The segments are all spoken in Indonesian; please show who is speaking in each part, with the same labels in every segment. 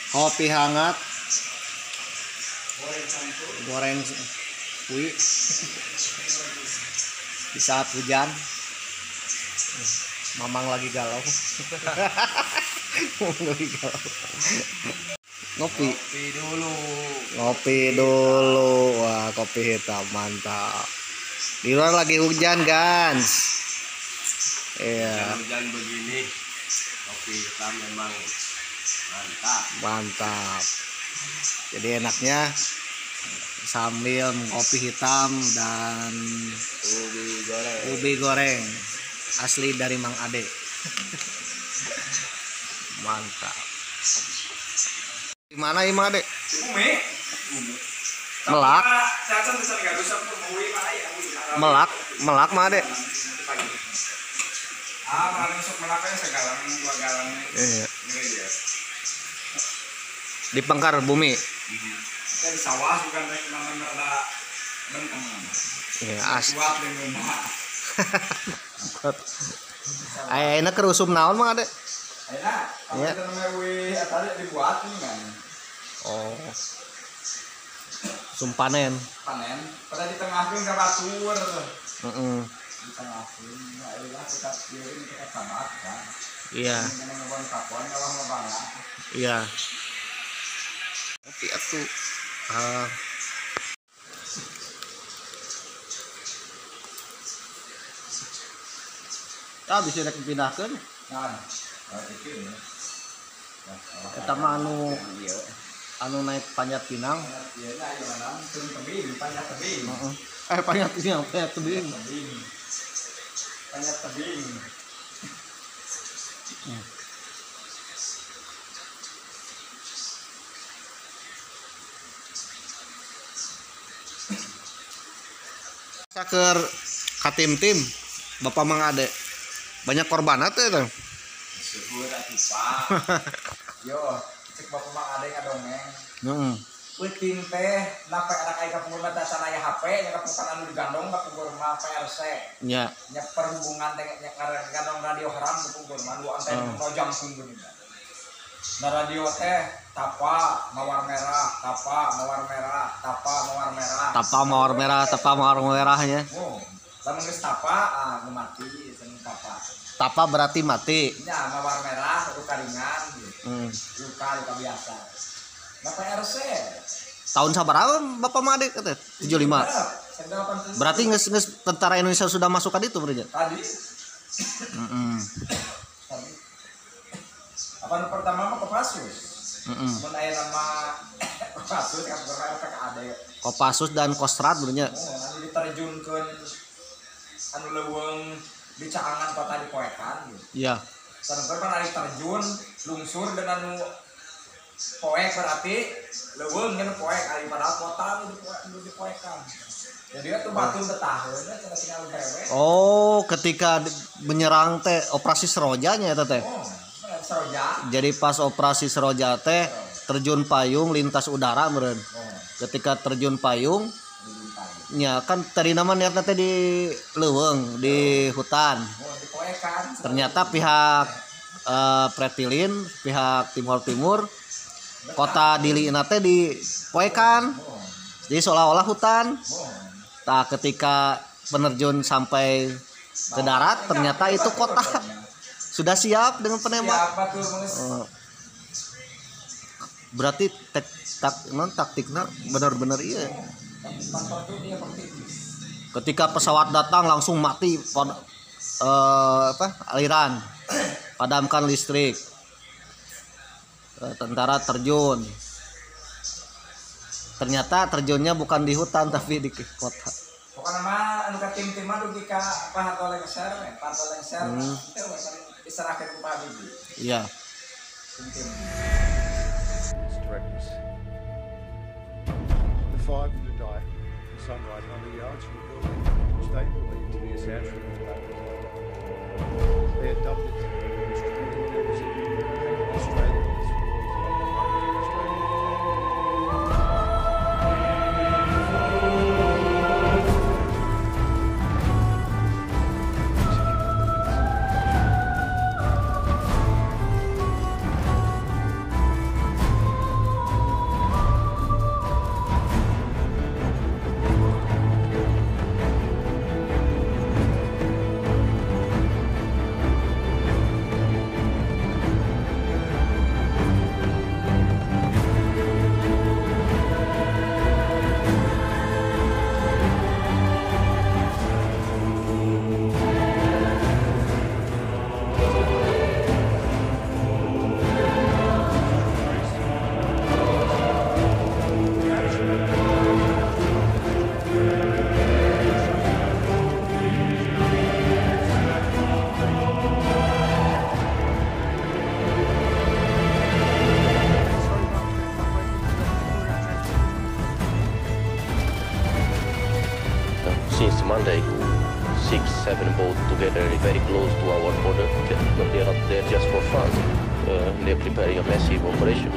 Speaker 1: Kopi hangat. Goreng kui di saat hujan. Mamang lagi galau. Lagi galau. Ngopi dulu. Wah, kopi hitam mantap. Di luar lagi hujan, Gans. Iya.
Speaker 2: Hujan begini, kopi hitam memang
Speaker 1: Mantap. Jadi enaknya sambil kopi hitam dan ubi goreng asli dari Mang Ade. Mantap. Gimana ini Mang Ade? Melak. Melak Mang Ade.
Speaker 2: melaknya segalang dua galang.
Speaker 1: Iya. Di pangkar bumi.
Speaker 2: Kita di sawah juga namanya ada benteng.
Speaker 1: Iya,
Speaker 2: Kuat dengan
Speaker 1: Ayeuna kerusum naon Mang Ade?
Speaker 2: Ayeuna,
Speaker 1: iya.
Speaker 2: Kita namanya tadi dibuat ini kan.
Speaker 1: Oh. Sumpanen.
Speaker 2: Panen. Pada di tengahkeun ka batur.
Speaker 1: Heeh.
Speaker 2: Di tengahkeun, ayeuna kita pieureun kita sabat kan.
Speaker 1: Iya.
Speaker 2: Ini ngomong kapon kalau mau bangga.
Speaker 1: Iya. Kopi atuh. Bisa rek dipindahkeun.
Speaker 2: Nah, itu ya.
Speaker 1: Eta mah anu naik panjat pinang.
Speaker 2: Iya, nah, gimana? Turun tebing, panjat tebing.
Speaker 1: Heeh. Panjat pinang, panjat tebing.
Speaker 2: Panjat tebing.
Speaker 1: Saker katim-tim Bapak Mang Ade. Banyak korban teh eta.
Speaker 2: Syukur atuh Pak. Yo, cek Bapak Mang Ade ngadongeng.
Speaker 1: Heeh.
Speaker 2: Peuting teh napa anak aya kapungkur mah dasana aya HP nya kapungkur anu digandong kapungkur mah PRC.
Speaker 1: Nya.
Speaker 2: Nya perhubungan teh nya ngagandong radio haram kapungkur mah lu antena rojang pungkur. Na radio teh tapa mawar merah, tapa mawar merah, tapa mawar merah.
Speaker 1: Tapa mawar merah, tapa mawar merahnya.
Speaker 2: Oh, lamun geus tapa mati cenah tapa.
Speaker 1: Tapa berarti mati.
Speaker 2: Nya mawar merah luka ringan gitu. Luka biasa. Bapak RC.
Speaker 1: Tahun sabaraha Bapak Mang Ade teh? 75. Berarti geus tentara Indonesia sudah masuk ka ditu berarti.
Speaker 2: Tadi. Apa pertama mah Kopassus. Mun aya nama Kopassus kan berapa ka ade.
Speaker 1: Kopassus dan Kostrad berarti.
Speaker 2: Oh, anu diterjunkeun anu leuweung di Caangan kota dipoekan gitu.
Speaker 1: Iya.
Speaker 2: Sareng kan ari terjun lungsur dan anu poek berarti leuweung ngan poek ari padahal kota anu dipoekan. Jadi itu batu betaheun cenah tinggal bewe.
Speaker 1: Oh, ketika menyerang teh operasi Serojanya eta teh.
Speaker 2: Oh, Seroja.
Speaker 1: Jadi pas operasi Seroja teh terjun payung lintas udara meureun. Ketika terjun payung nya kan tadi nama niatna teh di leuweung di hutan. Ternyata pihak Pretilin, pihak Timur kota Diliina teh dipoekan. Jadi seolah-olah hutan. Nah, ketika penerjun sampai ke darat ternyata itu kota. Sudah siap dengan penembak. Berarti taktiknya benar-benar iya. Ketika pesawat datang langsung mati aliran, padamkan listrik. Tentara terjun. Ternyata terjunnya bukan di hutan tapi di kota.
Speaker 2: Pokoknya mah anu ka tim-tim mah dugi ka pahatol lengser, diserahkeun ku Pak Habibie.
Speaker 1: Iya.
Speaker 2: Tim-tim.
Speaker 3: The five to die. The sunrise 100 yards from the building, which they believe to be a South African battle. They had dubbed it Australia.
Speaker 4: together very close to our border. But they are not there just for fun. They're preparing a massive operation.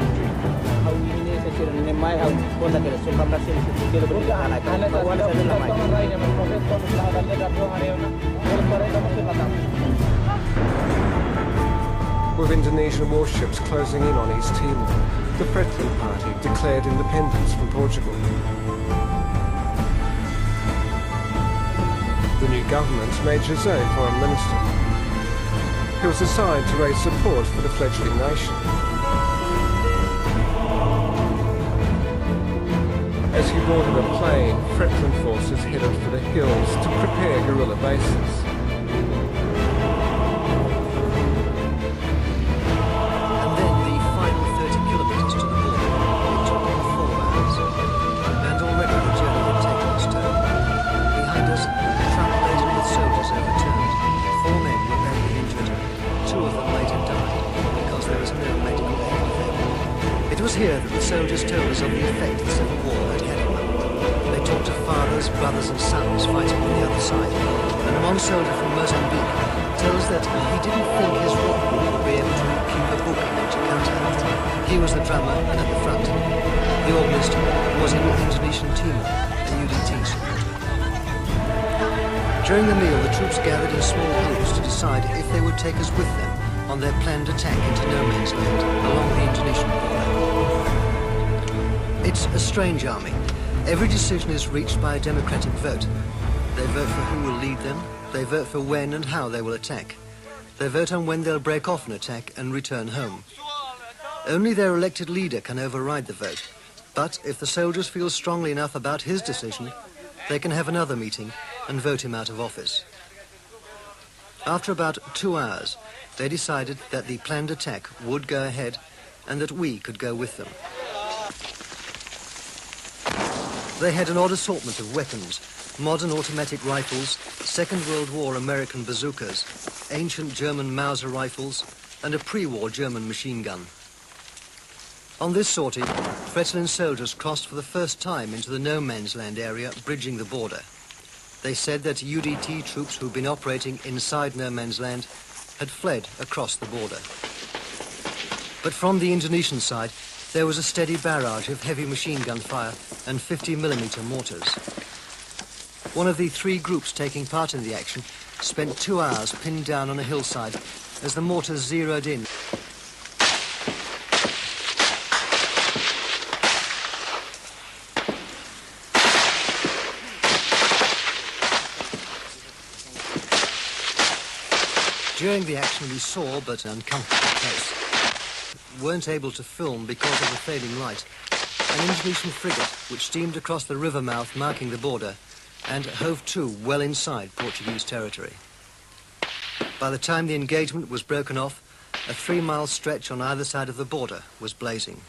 Speaker 3: With Indonesian warships closing in on East Timor, the Fretilin Party declared independence from Portugal. The new government made José Foreign Minister. He was assigned to raise support for the fledgling nation. As he boarded a plane, Fretilin forces headed for the hills to prepare guerrilla bases.
Speaker 5: And then the final 30 kilometers to the border. It took them 4 hours. And already the journey had taken its toll. Behind us, a truck laden with soldiers overturned. 4 men were badly injured. 2 of them later died because there was no medical aid available. It was here that the soldiers told us of the effect the Civil War had had on them. They talked of fathers, brothers and sons fighting on the other side. And one soldier from Mozambique tells that he didn't think his rock group would be able to keep a booking to counteract. He was the drummer and at the front. The organist was in Indonesian Timor, a UDT supporter. During the meal, the troops gathered in small groups to decide if they would take us with them on their planned attack into no man's land along the Indonesian border. It's a strange army. Every decision is reached by a democratic vote. They vote for who will lead them. They vote for when and how they will attack. They vote on when they'll break off an attack and return home. Only their elected leader can override the vote. But if the soldiers feel strongly enough about his decision, they can have another meeting and vote him out of office. After about 2 hours, they decided that the planned attack would go ahead and that we could go with them. They had an odd assortment of weapons: modern automatic rifles, Second World War American bazookas, ancient German Mauser rifles, and a pre-war German machine gun. On this sortie, Fretilin soldiers crossed for the first time into the no-man's land area, bridging the border. They said that UDT troops who'd been operating inside no man's land had fled across the border. But from the Indonesian side, there was a steady barrage of heavy machine gun fire and 50mm mortars. One of the 3 groups taking part in the action spent 2 hours pinned down on a hillside as the mortars zeroed in. During the action we saw, but uncomfortable place. Weren't able to film because of the fading light. An Indonesian frigate which steamed across the river mouth marking the border and hove to well inside Portuguese territory. By the time the engagement was broken off, a 3-mile stretch on either side of the border was blazing.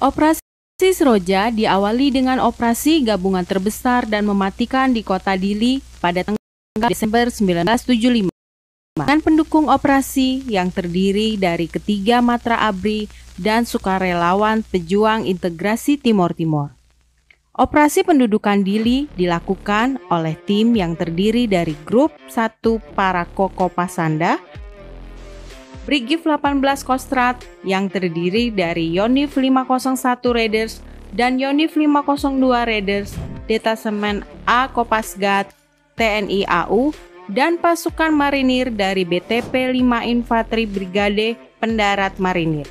Speaker 6: Operasi Seroja diawali dengan operasi gabungan terbesar dan mematikan di kota Dili pada tanggal Desember 1975 dengan pendukung operasi yang terdiri dari ketiga Matra ABRI dan sukarelawan pejuang integrasi Timor Timur. Operasi pendudukan Dili dilakukan oleh tim yang terdiri dari Grup 1 Parako Kopasanda, Brigif 18 Kostrad yang terdiri dari Yonif 501 Raiders dan Yonif 502 Raiders, Detasemen A Kopasgat, TNI AU, dan pasukan marinir dari BTP 5 Infanteri Brigade Pendarat Marinir.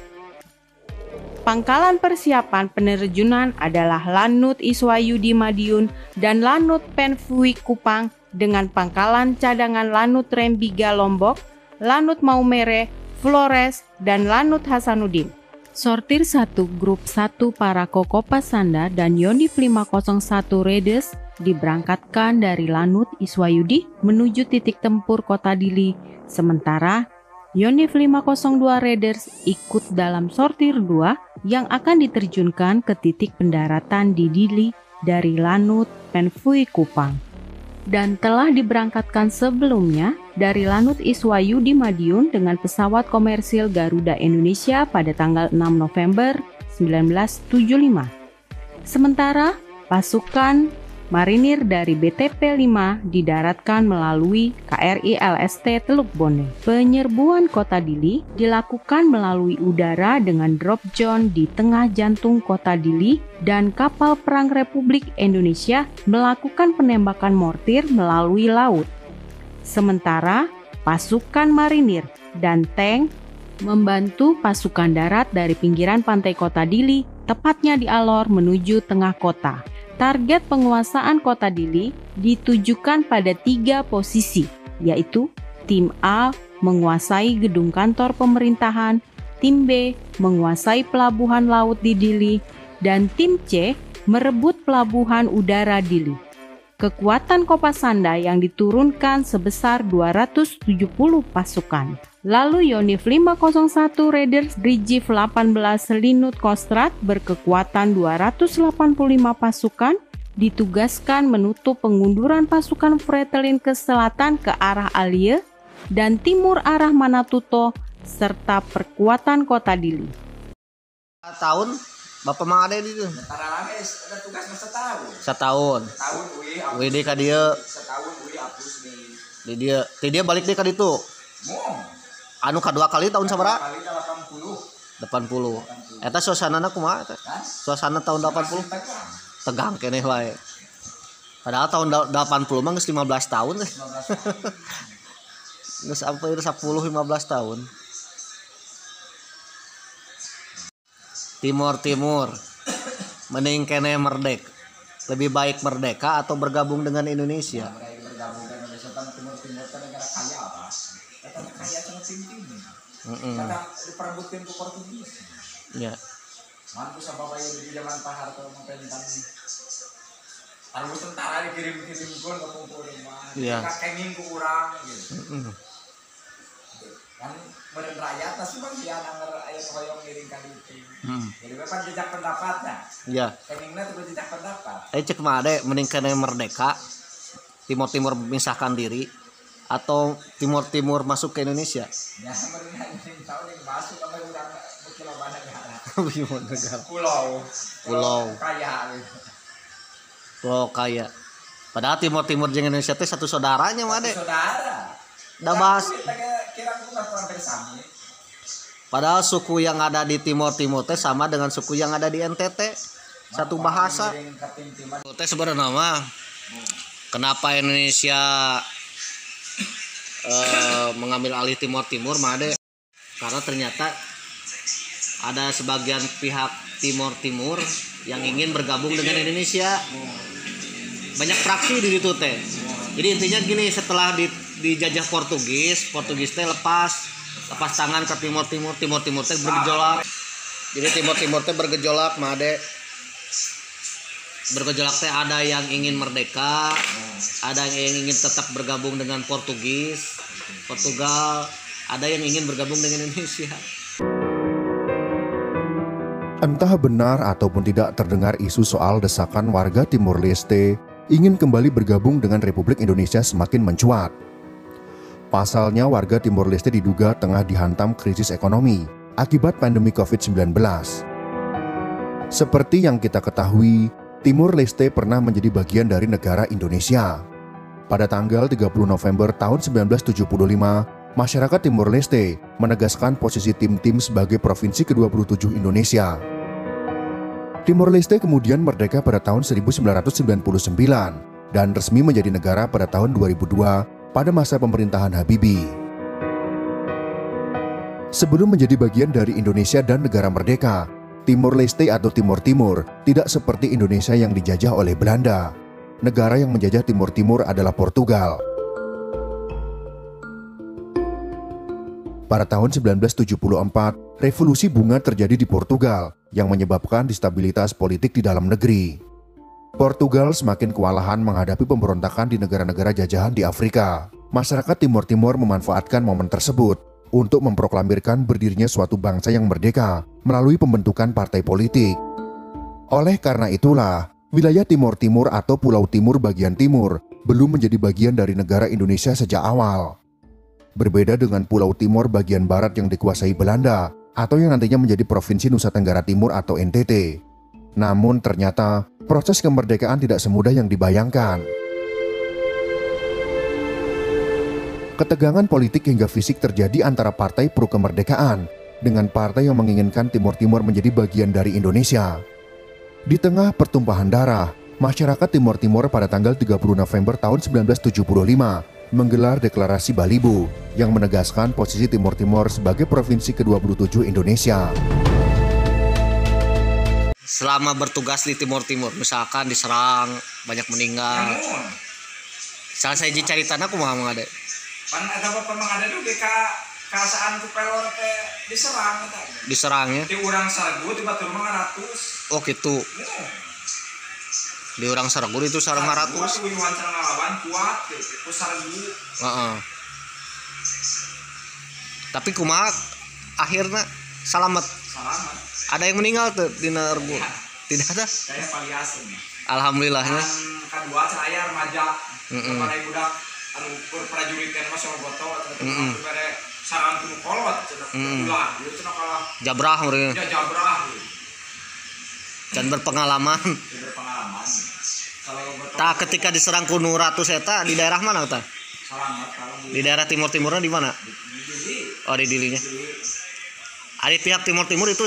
Speaker 6: Pangkalan persiapan penerjunan adalah Lanut Iswayudi Madiun dan Lanut Penfui Kupang dengan pangkalan cadangan Lanut Rembiga Lombok, Lanut Maumere, Flores, dan Lanut Hasanuddin. Sortir 1 Grup 1 Parako Kopasanda dan Yonif 501 Raiders diberangkatkan dari Lanut Iswayudi menuju titik tempur kota Dili, sementara Yonif 502 Raiders ikut dalam sortir 2 yang akan diterjunkan ke titik pendaratan di Dili dari Lanut Penfui Kupang dan telah diberangkatkan sebelumnya dari Lanut Iswayu di Madiun dengan pesawat komersil Garuda Indonesia pada tanggal 6 November 1975. Sementara pasukan marinir dari BTP-5 didaratkan melalui KRI LST Teluk Bone. Penyerbuan kota Dili dilakukan melalui udara dengan drop zone di tengah jantung kota Dili dan kapal perang Republik Indonesia melakukan penembakan mortir melalui laut. Sementara pasukan marinir dan tank membantu pasukan darat dari pinggiran pantai kota Dili, tepatnya di Alor menuju tengah kota. Target penguasaan kota Dili ditujukan pada 3 posisi, yaitu tim A menguasai gedung kantor pemerintahan, tim B menguasai pelabuhan laut di Dili, dan tim C merebut pelabuhan udara Dili. Kekuatan Kopasanda yang diturunkan sebesar 270 pasukan. Lalu Yonif 501 Raiders Brigif 18 Selinut Kostrad berkekuatan 285 pasukan ditugaskan menutup pengunduran pasukan Fretilin ke selatan ke arah Alie dan timur arah Manatuto serta perkuatan kota Dili.
Speaker 1: Tahun Bapak Mang ada di itu.
Speaker 2: Tara lagi ada tugasnya setahun.
Speaker 1: Setahun.
Speaker 2: Setahun
Speaker 1: Ui di ka dieu.
Speaker 2: Setahun hapus
Speaker 1: Di dia balik di ka ditu.
Speaker 2: Mong.
Speaker 1: Anu kadua kali tahun sabaraha?
Speaker 2: Kali 80.
Speaker 1: 80. Eta suasanana kumaha eta? Suasana tahun 80. Tegang keneh wae. Padahal tahun 80 mah geus 15 tahun. Geus sampai 10 15 tahun. Timur mending kene merdek. Lebih baik merdeka atau bergabung dengan Indonesia?
Speaker 2: Bergabung dengan Indonesia kan timur itu negara kaya apa? Kita kaya sama tim-tim. Karena diperebutkan ke Portugis.
Speaker 1: Ya.
Speaker 2: Mampu sama bayi di zaman Pak Harto memperintah. Kalau tentara dikirim-kirim pun ke kumpul rumah.
Speaker 1: Iya.
Speaker 2: Kenging ku urang gitu. Kan meren rakyat pasti bang dia anger ayat hoyong ngiring kali itu. Jadi bapak jejak pendapatnya.
Speaker 1: Iya.
Speaker 2: Kengingnya tuh jejak pendapat.
Speaker 1: Cek made mending kene merdeka. Timur memisahkan diri atau timur masuk ke Indonesia.
Speaker 2: Ya meren tahu nih masuk sampai urang kilo negara.
Speaker 1: Negara.
Speaker 2: Pulau kaya gitu.
Speaker 1: Pulau kaya. Padahal timur jeung Indonesia teh satu saudaranya made.
Speaker 2: Saudara.
Speaker 1: Udah bahas. Padahal suku yang ada di timur teh sama dengan suku yang ada di NTT. Satu bahasa. Teh sebenarnya mah kenapa Indonesia mengambil alih timur made? Karena ternyata ada sebagian pihak timur yang ingin bergabung dengan Indonesia. Banyak fraksi di situ teh. Jadi intinya gini, setelah dijajah Portugis teh lepas tangan ke timur teh bergejolak. Jadi timur teh bergejolak made. Bergejolak teh ada yang ingin merdeka, ada yang ingin tetap bergabung dengan Portugal, ada yang ingin bergabung dengan Indonesia.
Speaker 7: Entah benar ataupun tidak terdengar isu soal desakan warga Timor Leste ingin kembali bergabung dengan Republik Indonesia semakin mencuat. Pasalnya warga Timor Leste diduga tengah dihantam krisis ekonomi akibat pandemi COVID-19. Seperti yang kita ketahui, Timor Leste pernah menjadi bagian dari negara Indonesia. Pada tanggal 30 November tahun 1975, masyarakat Timor Leste menegaskan posisi tim-tim sebagai provinsi ke-27 Indonesia. Timor Leste kemudian merdeka pada tahun 1999 dan resmi menjadi negara pada tahun 2002 pada masa pemerintahan Habibie. Sebelum menjadi bagian dari Indonesia dan negara merdeka, Timor Leste atau Timur Timur tidak seperti Indonesia yang dijajah oleh Belanda. Negara yang menjajah Timur Timur adalah Portugal. Pada tahun 1974, revolusi bunga terjadi di Portugal yang menyebabkan instabilitas politik di dalam negeri. Portugal semakin kewalahan menghadapi pemberontakan di negara-negara jajahan di Afrika. Masyarakat Timur Timur memanfaatkan momen tersebut untuk memproklamirkan berdirinya suatu bangsa yang merdeka melalui pembentukan partai politik. Oleh karena itulah, Wilayah Timor Timur atau Pulau Timur bagian timur belum menjadi bagian dari negara Indonesia sejak awal. Berbeda dengan Pulau Timor bagian barat yang dikuasai Belanda atau yang nantinya menjadi Provinsi Nusa Tenggara Timur atau NTT. Namun ternyata proses kemerdekaan tidak semudah yang dibayangkan. Ketegangan politik hingga fisik terjadi antara partai pro kemerdekaan dengan partai yang menginginkan Timor Timur menjadi bagian dari Indonesia. Di tengah pertumpahan darah, masyarakat Timor Timur pada tanggal 30 November tahun 1975 menggelar deklarasi Balibu yang menegaskan posisi Timor Timur sebagai provinsi ke-27 Indonesia.
Speaker 1: Selama bertugas di Timor Timur, misalkan diserang, banyak meninggal. Salah saya cari tanah kumaha mangade.
Speaker 2: Pan ada apa mangade tuh di kasaan ku pelor teh diserang eta.
Speaker 1: Diserang ya.
Speaker 2: Di urang Sargu tiba tur 500.
Speaker 1: Oh gitu. Di urang Sargu itu sareng 500.
Speaker 2: Kuwi wancar ngalawan kuat ku Sargu.
Speaker 1: Heeh. Tapi kumaha akhirnya selamat.
Speaker 2: Selamat.
Speaker 1: Ada yang meninggal tuh di Nargo? Tidak ada.
Speaker 2: Kayak paliasin.
Speaker 1: Alhamdulillahnya.
Speaker 2: Kedua saya remaja. Kepala budak anu prajurit mah sama foto terus bare sarang kudu kolot ulah ieu cenah kalah
Speaker 1: Jabrah mereka.
Speaker 2: Ya jabrah.
Speaker 1: Dan berpengalaman.
Speaker 2: Berpengalaman. Kalau
Speaker 1: Tak ketika diserang kuno ratus eta di daerah mana ta?
Speaker 2: selamat kalau
Speaker 1: Di daerah timur-timurnya di mana? Oh di Dilinya. Ada pihak timur-timur itu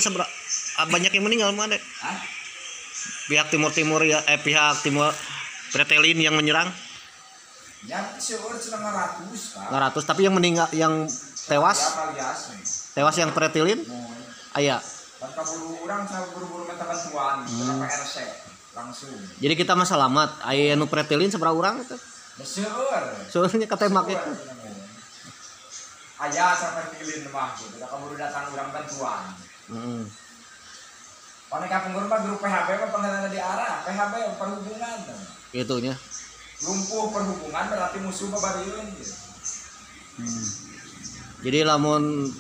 Speaker 1: banyak yang meninggal mana? Pihak timur-timur ya pihak timur Pretelin yang menyerang?
Speaker 2: Yang seueur cenah 500
Speaker 1: 500 tapi yang meninggal yang tewas? Tewas yang Pretelin? Aya.
Speaker 2: Kan kaburu urang saya buru-buru minta bantuan ke PRC langsung.
Speaker 1: Jadi kita mah selamat. Aya nu Pretelin sabaraha urang eta?
Speaker 2: Seueur.
Speaker 1: Soalnya katembak itu.
Speaker 2: Aya sampai pilih mah gitu. Kaburu datang urang bantuan. Pane ka pengurus mah grup PHB mah pengenalan di arah. PHB perhubungan.
Speaker 1: Gitunya.
Speaker 2: Lumpuh perhubungan berarti musuh babarieun gitu.
Speaker 1: Jadi lamun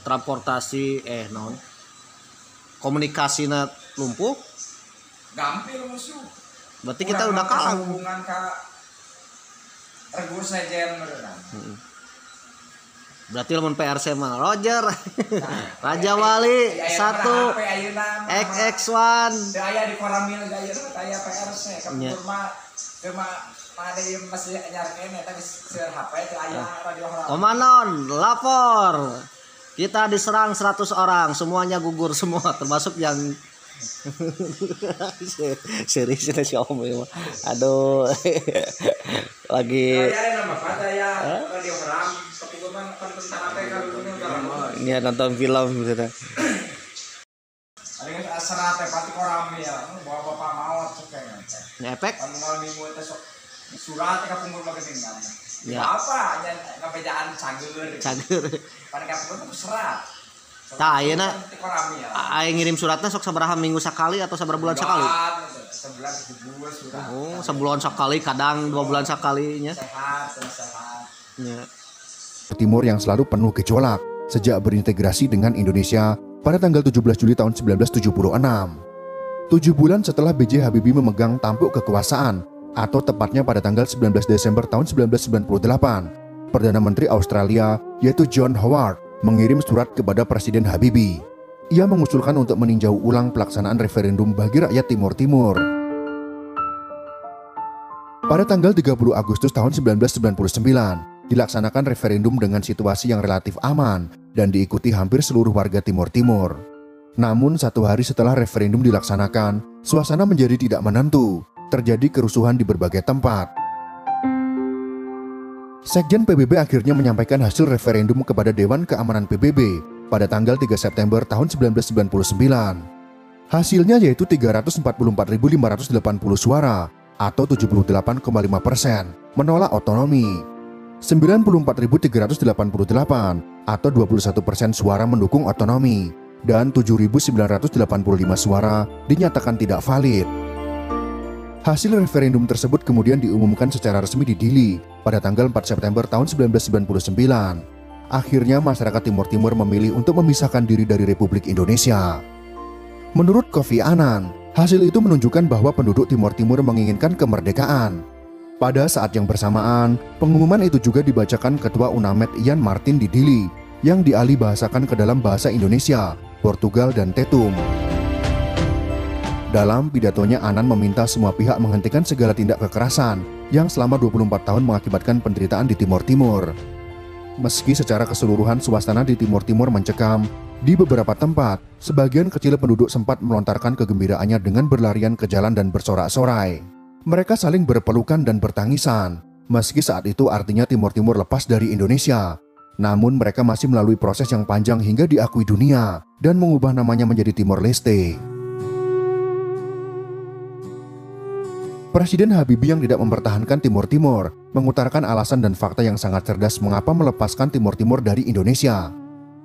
Speaker 1: transportasi non komunikasina lumpuh
Speaker 2: Gampil musuh.
Speaker 1: berarti kita udah kalah.
Speaker 2: Hubungan ka Regu Sejen beneran.
Speaker 1: Berarti lamun PRC mah Roger Raja Wali 1 XX1
Speaker 2: teu aya di Koramil gaya aya PRC kabur mah teu mah ada yang masih nyarkeun eta geus seueur HP teu aya radio Koramil.
Speaker 1: Komanon lapor kita diserang 100 orang semuanya gugur semua termasuk yang serius si Om ya. Aduh lagi
Speaker 2: radio Koram tapi gua mah tentang apa kalau ini udah
Speaker 1: ini nonton film gitu.
Speaker 2: Ada yang serat pati Koramil bawa bapak maot cekeng.
Speaker 1: Efek
Speaker 2: Anu minggu teh sok surat ka punggur mah ketinggalan.
Speaker 1: Ya.
Speaker 2: Apa nya ngabejaan cager. Pan ka punggur serat.
Speaker 1: Tah ayeuna aya ngirim suratnya sok sabaraha minggu sekali atau sabaraha bulan sekali?
Speaker 2: Sebulan 7 surat.
Speaker 1: Oh, sebulan sekali, kadang 2 bulan sekalinya.
Speaker 2: Sehat.
Speaker 1: Ya.
Speaker 7: Timur yang selalu penuh gejolak sejak berintegrasi dengan Indonesia pada tanggal 17 Juli tahun 1976. 7 bulan setelah B.J. Habibie memegang tampuk kekuasaan, atau tepatnya pada tanggal 19 Desember tahun 1998, Perdana Menteri Australia yaitu John Howard mengirim surat kepada Presiden Habibie. Ia mengusulkan untuk meninjau ulang pelaksanaan referendum bagi rakyat Timor Timur. Pada tanggal 30 Agustus tahun 1999, dilaksanakan referendum dengan situasi yang relatif aman dan diikuti hampir seluruh warga Timor Timur. Namun 1 hari setelah referendum dilaksanakan, suasana menjadi tidak menentu. Terjadi kerusuhan di berbagai tempat. Sekjen PBB akhirnya menyampaikan hasil referendum kepada Dewan Keamanan PBB pada tanggal 3 September tahun 1999. Hasilnya yaitu 344.580 suara atau 78,5% menolak otonomi. 94.388 atau 21% suara mendukung otonomi dan 7.985 suara dinyatakan tidak valid. Hasil referendum tersebut kemudian diumumkan secara resmi di Dili pada tanggal 4 September tahun 1999. Akhirnya masyarakat Timor Timur memilih untuk memisahkan diri dari Republik Indonesia. Menurut Kofi Annan, Hasil itu menunjukkan bahwa penduduk Timor Timur menginginkan kemerdekaan. Pada saat yang bersamaan, pengumuman itu juga dibacakan Ketua UNAMED Ian Martin di Dili, yang dialih bahasakan ke dalam bahasa Indonesia, Portugal, dan Tetum. Dalam pidatonya, Anan meminta semua pihak menghentikan segala tindak kekerasan yang selama 24 tahun mengakibatkan penderitaan di Timor Timur. Meski secara keseluruhan suasana di Timor Timur mencekam, di beberapa tempat, sebagian kecil penduduk sempat melontarkan kegembiraannya dengan berlarian ke jalan dan bersorak-sorai. Mereka saling berpelukan dan bertangisan, meski saat itu artinya Timor Timur lepas dari Indonesia. Namun mereka masih melalui proses yang panjang hingga diakui dunia dan mengubah namanya menjadi Timor Leste. Presiden Habibie yang tidak mempertahankan Timor Timur mengutarakan alasan dan fakta yang sangat cerdas mengapa melepaskan Timor Timur dari Indonesia.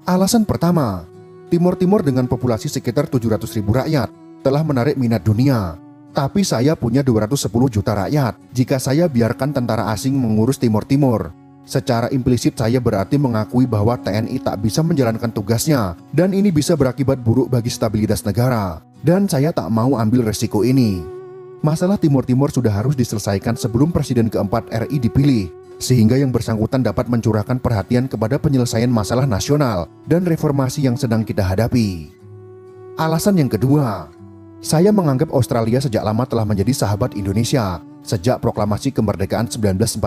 Speaker 7: Alasan pertama, Timor Timur dengan populasi sekitar 700.000 rakyat telah menarik minat dunia. Tapi saya punya 210 juta rakyat. Jika saya biarkan tentara asing mengurus Timor Timur, secara implisit saya berarti mengakui bahwa TNI tak bisa menjalankan tugasnya dan ini bisa berakibat buruk bagi stabilitas negara. Dan saya tak mau ambil resiko ini. Masalah Timor Timur sudah harus diselesaikan sebelum Presiden keempat RI dipilih, sehingga yang bersangkutan dapat mencurahkan perhatian kepada penyelesaian masalah nasional dan reformasi yang sedang kita hadapi. Alasan yang kedua, saya menganggap Australia sejak lama telah menjadi sahabat Indonesia sejak proklamasi kemerdekaan 1945.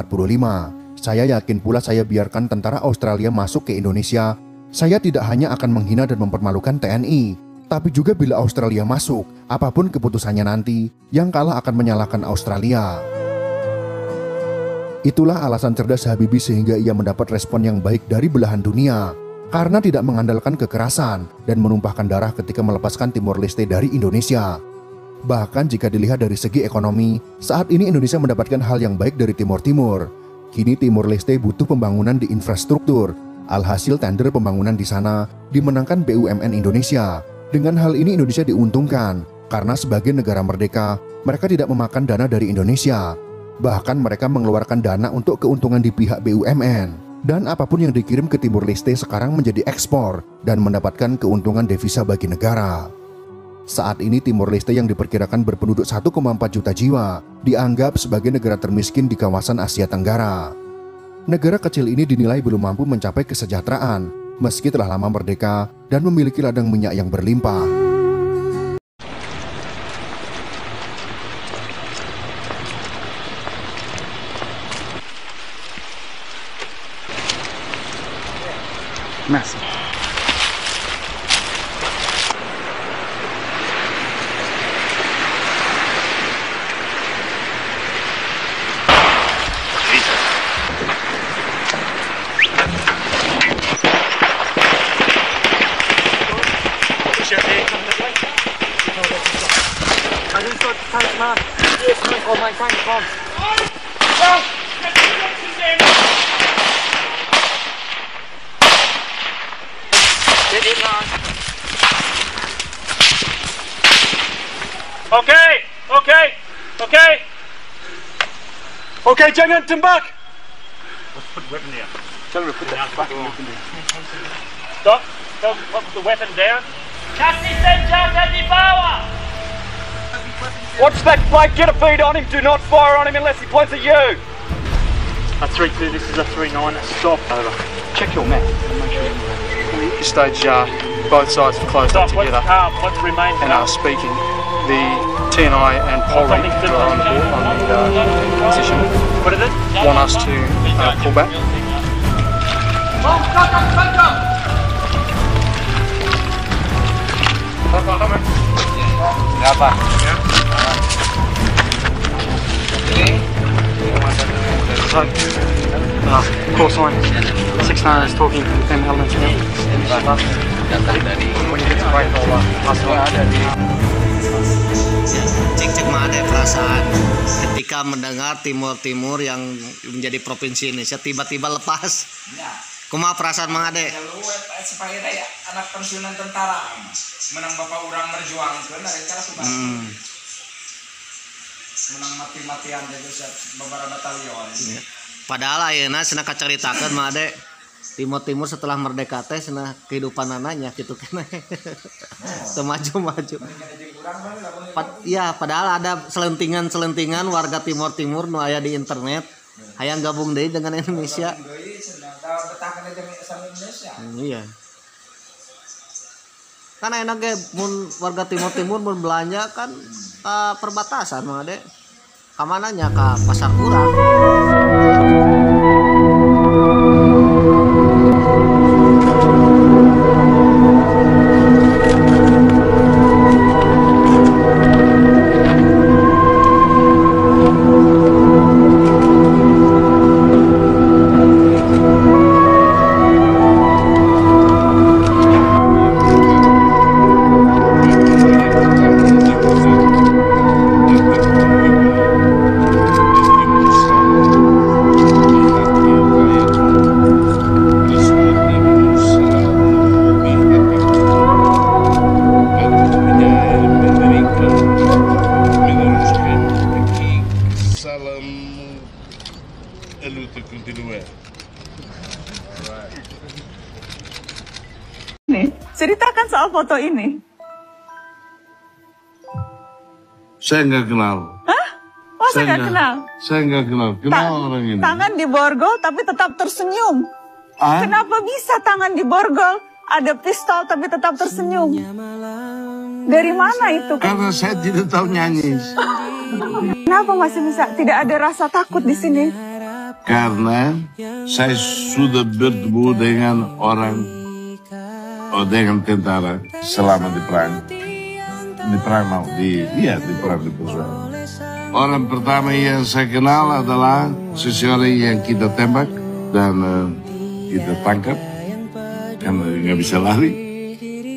Speaker 7: Saya yakin pula saya biarkan tentara Australia masuk ke Indonesia, saya tidak hanya akan menghina dan mempermalukan TNI, tapi juga bila Australia masuk, apapun keputusannya nanti, yang kalah akan menyalahkan Australia. Itulah alasan cerdas Habibie sehingga ia mendapat respon yang baik dari belahan dunia, karena tidak mengandalkan kekerasan dan menumpahkan darah ketika melepaskan Timor Leste dari Indonesia. Bahkan jika dilihat dari segi ekonomi, saat ini Indonesia mendapatkan hal yang baik dari Timor Timur. Kini Timor Leste butuh pembangunan di infrastruktur. Alhasil tender pembangunan di sana dimenangkan BUMN Indonesia. Dengan hal ini Indonesia diuntungkan, karena sebagai negara merdeka, mereka tidak memakan dana dari Indonesia. Bahkan mereka mengeluarkan dana untuk keuntungan di pihak BUMN. Dan apapun yang dikirim ke Timor Leste sekarang menjadi ekspor dan mendapatkan keuntungan devisa bagi negara. Saat ini Timor Leste yang diperkirakan berpenduduk 1,4 juta jiwa dianggap sebagai negara termiskin di kawasan Asia Tenggara. Negara kecil ini dinilai belum mampu mencapai kesejahteraan meski telah lama merdeka dan memiliki ladang minyak yang berlimpah.
Speaker 8: Massive.
Speaker 3: Okay, jangan tembak.
Speaker 8: Let's put the weapon down. Tell him to put the fucking weapon down.
Speaker 3: Stop. Put the weapon down.
Speaker 9: Kasih senjata di bawah.
Speaker 3: Watch that flag. Get a bead on him. Do not fire on him unless he points at you.
Speaker 8: A 3-2. This is a 3-9. Stop. Over. Check your map. Make sure at this stage, both sides have closed up together
Speaker 3: What's remained?
Speaker 8: and are speaking. The TNI and Polri who are on the position
Speaker 3: What is it?
Speaker 8: want us to pull back.
Speaker 2: Berapa?
Speaker 8: So, course line 6 is talking to them elements now. When you get to break all
Speaker 1: Cek mana perasaan ketika mendengar Timor Timur yang menjadi provinsi Indonesia tiba-tiba lepas. Kumaha perasaan Mang Ade?
Speaker 2: Supaya ya anak pensiunan tentara menang bapak urang berjuang kan dari cara subah. Menang mati-matian jadi beberapa batalion.
Speaker 1: Padahal ayeuna cenah kacaritakeun Mang Ade Timur setelah merdeka teh cenah kehidupan ananya gitu kan. Maju. Ya padahal ada selentingan warga Timur nu aya di internet hayang gabung deui dengan Indonesia. Iya. Kan enak ge mun warga Timur mun belanja kan perbatasan mah ade. Ka mananya ka pasar kurang.
Speaker 10: Ceritakan soal foto ini.
Speaker 11: Saya nggak kenal.
Speaker 10: Hah? Oh, saya nggak kenal.
Speaker 11: Saya nggak kenal. Kenal orang ini.
Speaker 10: Tangan diborgol tapi tetap tersenyum. Kenapa bisa tangan diborgol? Ada pistol tapi tetap tersenyum. Dari mana itu?
Speaker 11: Karena saya tidak tahu nyanyi.
Speaker 10: Kenapa masih bisa? Tidak ada rasa takut di sini.
Speaker 11: Karena saya sudah bertemu dengan dengan tentara selama di perang di perang. Orang pertama yang saya kenal adalah seseorang yang kita tembak dan kita tangkap karena nggak bisa lari.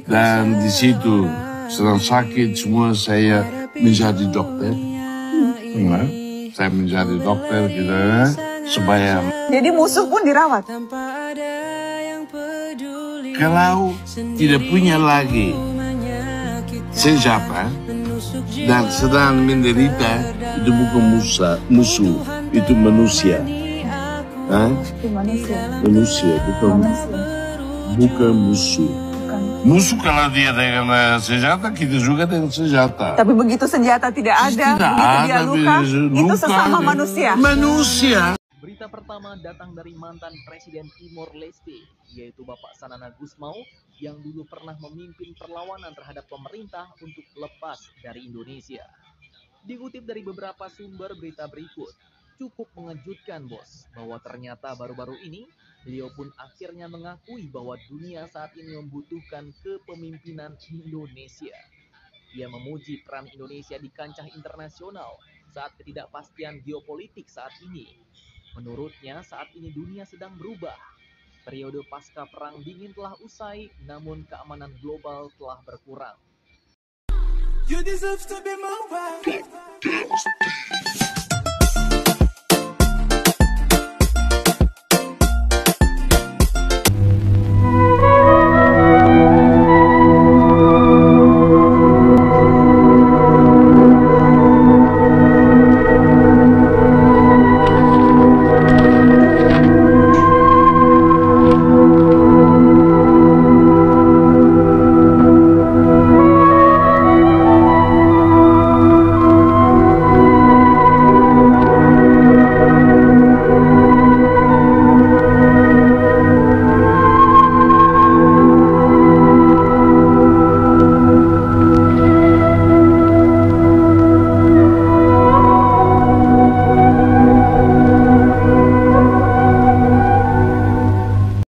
Speaker 11: Dan di situ sedang sakit semua, saya menjadi dokter. Saya menjadi dokter gitu supaya.
Speaker 10: Jadi musuh pun dirawat.
Speaker 11: Kalau tidak punya lagi senjata dan sedang menderita, itu bukan musuh, itu manusia. Manusia, bukan musuh. Musuh kalau dia dengan senjata, kita juga dengan senjata.
Speaker 10: Tapi begitu senjata tidak ada, begitu dia luka, itu sesama manusia.
Speaker 11: Manusia.
Speaker 12: Berita pertama datang dari mantan Presiden Timor Leste, yaitu Bapak Sanana Gusmao, yang dulu pernah memimpin perlawanan terhadap pemerintah untuk lepas dari Indonesia. Dikutip dari beberapa sumber berita berikut, cukup mengejutkan bos, bahwa ternyata baru-baru ini, beliau pun akhirnya mengakui bahwa dunia saat ini membutuhkan kepemimpinan Indonesia. Ia memuji peran Indonesia di kancah internasional saat ketidakpastian geopolitik saat ini. Menurutnya, saat ini dunia sedang berubah. Periode pasca perang dingin telah usai, namun keamanan global telah berkurang. You deserve to be my wife.